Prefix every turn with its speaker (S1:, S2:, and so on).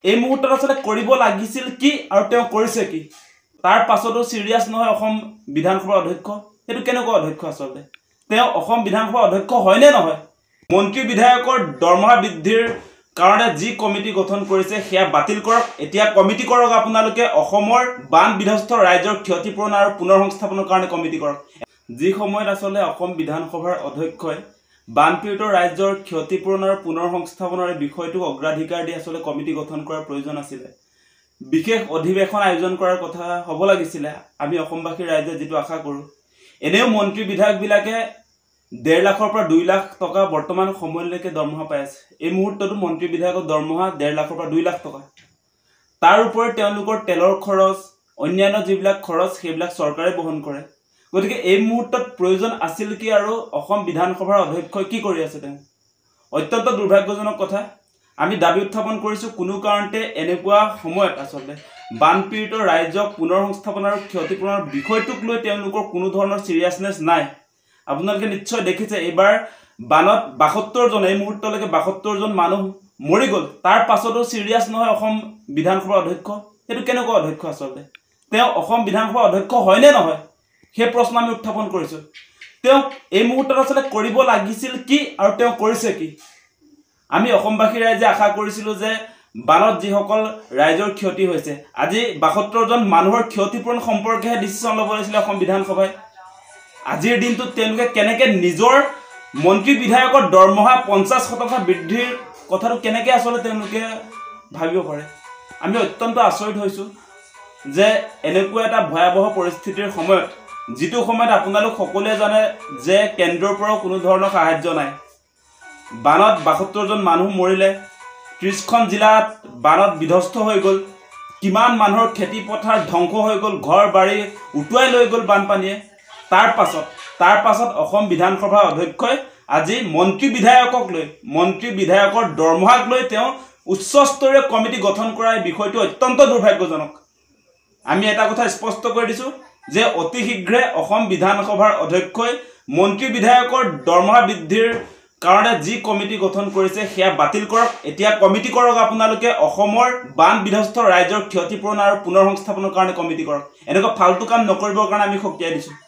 S1: এই মুহূৰ্তত আসলে কৰিব লাগিছিল কি আৰু তেওঁ কৰিছে কি তাৰ পাছতো সিৰিয়াস নহয় অসম বিধানসভাৰ অধ্যক্ষ এটো কেনেকুৱা অধ্যক্ষ আসলে তেওঁ অসম বিধানসভাৰ অধ্যক্ষ হয় নে নহয় মন্ত্ৰী বিধায়কৰ দৰমহা বৃদ্ধিৰ কাৰণে যি কমিটি গঠন কৰিছে সেয়া বাতিল কৰক এতিয়া কমিটি কৰক আপোনালোকে অসমৰ বান বিধ্বস্ত ৰাজ্যৰ ক্ষতিপূৰণ আৰু পুনৰসংস্থাপনৰ কাৰণে কমিটি কৰক যি সময়ত আসলে অসম বিধানসভাৰ অধ্যক্ষই বানপীড়িত ৰাজ্যৰ ক্ষতিপূৰণ আৰু পুনৰসংস্থাপনৰ বিষয়টো অগ্ৰাধিকাৰ দি আসলে কমিটি গঠন কৰাৰ প্ৰয়োজন আছিল বিশেষ অধিৱেশন আয়োজন কৰাৰ কথা হ'ব লাগিছিল আমি অসমবাসী ৰাইজে যেটো আশা কৰো এনেও মন্ত্ৰী বিধায়ক বিলাকে 1.5 লাখৰ পৰা 2 লাখ টকা বৰ্তমান সময়লৈকে দৰমহা পাই আছে এই মুহূৰ্তটো মন্ত্ৰী বিধায়কৰ দৰমহা 1.5 লাখৰ পৰা 2 লাখ টকা তাৰ ওপৰত তেওঁলোকৰ তেলৰ খৰচ অন্যান্য যিবিলাক খৰচ সেইবিলাক চৰকাৰে বহন কৰে গতিকে এই মুহূৰ্তত প্ৰয়োজন আছিল কি আৰু অসম বিধানসভাৰ অধ্যক্ষই কি কৰি আছে তেওঁ অত্যন্ত দুৰ্ভাগ্যজনক কথা আমি দাবী উত্থাপন কৰিছো কোনো কাৰণতে এনেকুৱা সময়ত আসলে বানপীড়িত ৰাজ্যক পুনৰসংস্থাপন আৰু ক্ষতিপূৰণৰ বিষয়টোক লৈ তেওঁলোকৰ কোনো ধৰণৰ সিৰিয়াসনেছ নাই আপোনালোকে নিশ্চয় দেখিছে এবাৰ বানত 72 জন এই মুহূৰ্তলৈকে 72 জন মানুহ মৰি গল তাৰ পাছতো সিৰিয়াস নহয় অসম বিধানসভাৰ অধ্যক্ষ এটো কেনেকুৱা অধ্যক্ষ আসলে তেওঁ অসম বিধানসভাৰ অধ্যক্ষ হয় নে নহয় সেই প্ৰশ্ন আমি উত্থাপন কৰিছো তেওঁ এই মুহূৰ্তত আসলে কৰিব লাগিছিল কি আৰু তেওঁ কৰিছে কি আমি অসমবাসী ৰাইজে আশা কৰিছিলো যে বানত যিসকল ৰাইজৰ ক্ষতি হৈছে আজি 72 জন মানুহৰ ক্ষতিপূৰণ সম্পৰ্কে ডিসিশন ল'ব লাগিছিল অসম বিধানসভাই আজিৰ দিনটো তেওঁলোকে কেনেকে নিজৰ মন্ত্ৰী বিধায়কৰ দৰমহা 50% বৃদ্ধিৰ কথাটো কেনেকে আসলে তেওঁলোকে ভাবিব পাৰে আমি অত্যন্ত আচৰিত হৈছো যে এনেকুৱা এটা ভয়াবহ পৰিস্থিতিৰ সময়ত যেটো সময়ত আপোনালোক সকলোৱে জানে যে কেন্দ্ৰৰ পৰা কোনো ধৰণৰ সাহায্য নাই বানত 72 জন মানুহ মৰিলে 30খন জিলাত বানত বিধ্বস্ত হৈ গল কিমান মানুহৰ খেতি পথাৰ ধ্বংস হৈ গল ঘৰ বাৰী উটুৱাই লৈ গল বানপানীয়ে তাৰ পাছত অসম বিধানসভাৰ অধ্যক্ষই আজি মন্ত্ৰী বিধায়কৰ দৰমহাক লৈ তেওঁ উচ্চস্তৰীয় কমিটি গঠন কৰাৰ বিষয়টো অত্যন্ত দুৰ্ভাগ্যজনক আমি এটা কথা স্পষ্ট কৰি দিছো যে অতি শীঘ্ৰে অসম বিধানসভাৰ অধ্যক্ষই মন্ত্ৰী বিধায়কৰ দৰমহা বৃদ্ধিৰ কাৰণে যি কমিটি গঠন কৰিছে সেয়া বাতিল কৰক এতিয়া কমিটি কৰক আপোনালোকে অসমৰ বান বিধ্বস্ত ৰাজ্যৰ ক্ষতিপূৰণ আৰু পুনৰসংস্থাপনৰ কাৰণে কমিটি কৰক এনেকুৱা ফালতু কাম নকৰিবৰ কাৰণে আমি শক্তিয়াই দিছো